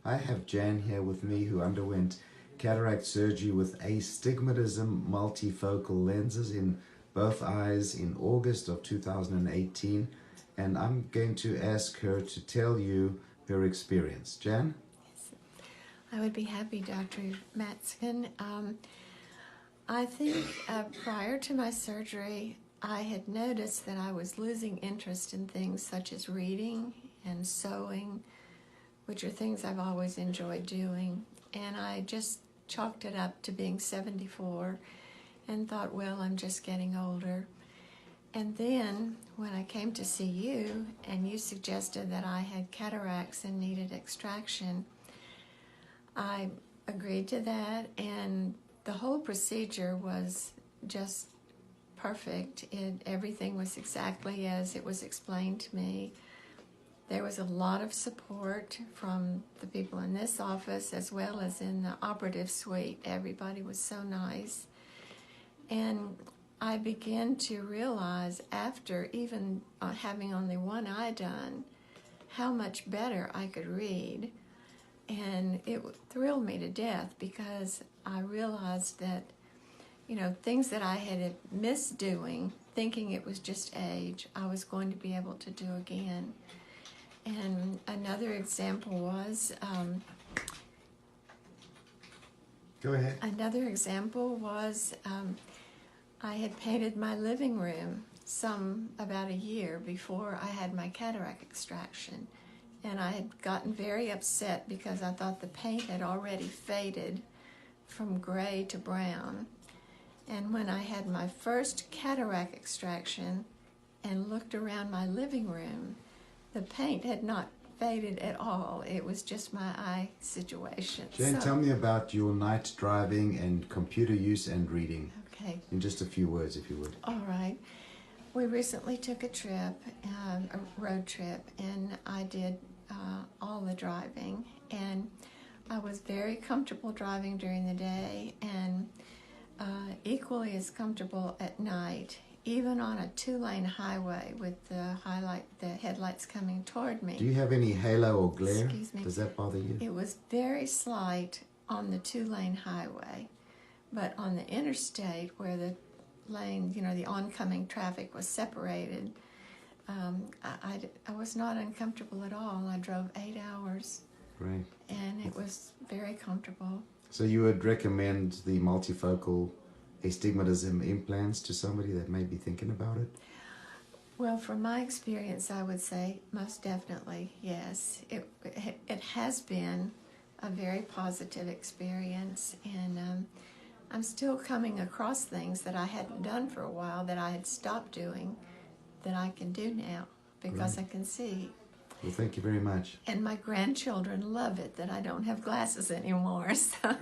I have Jan here with me who underwent cataract surgery with astigmatism multifocal lenses in both eyes in August of 2018, and I'm going to ask her to tell you her experience. Jan? I would be happy, Dr. Matskin. I think prior to my surgery, I had noticed that I was losing interest in things such as reading and sewing, which are things I've always enjoyed doing. And I just chalked it up to being 74 and thought, well, I'm just getting older. And then when I came to see you and you suggested that I had cataracts and needed extraction, I agreed to that, and the whole procedure was just perfect. Everything was exactly as it was explained to me. There was a lot of support from the people in this office as well as in the operative suite. Everybody was so nice. And I began to realize after even having only one eye done how much better I could read. And it thrilled me to death because I realized that, things that I had missed doing, thinking it was just age, I was going to be able to do again. And another example was... Go ahead. Another example was I had painted my living room about a year before I had my cataract extraction. And I had gotten very upset because I thought the paint had already faded from gray to brown. And when I had my first cataract extraction and looked around my living room, the paint had not faded at all. It was just my eye situation. Jan, tell me about your night driving and computer use and reading. Okay. In just a few words, if you would. All right. We recently took a trip, a road trip, and I did all the driving, and I was very comfortable driving during the day and equally as comfortable at night, even on a two-lane highway with the headlights coming toward me. Do you have any halo or glare? Excuse me. Does that bother you? It was very slight on the two-lane highway, but on the interstate where the lane, the oncoming traffic was separated, I was not uncomfortable at all. I drove 8 hours. Great. And it was very comfortable. So you would recommend the multifocal astigmatism implants to somebody that may be thinking about it? Well, from my experience, I would say most definitely, yes. It has been a very positive experience, and I'm still coming across things that I hadn't done for a while that I had stopped doing that I can do now because Great. I can see. Well, thank you very much. And my grandchildren love it that I don't have glasses anymore. So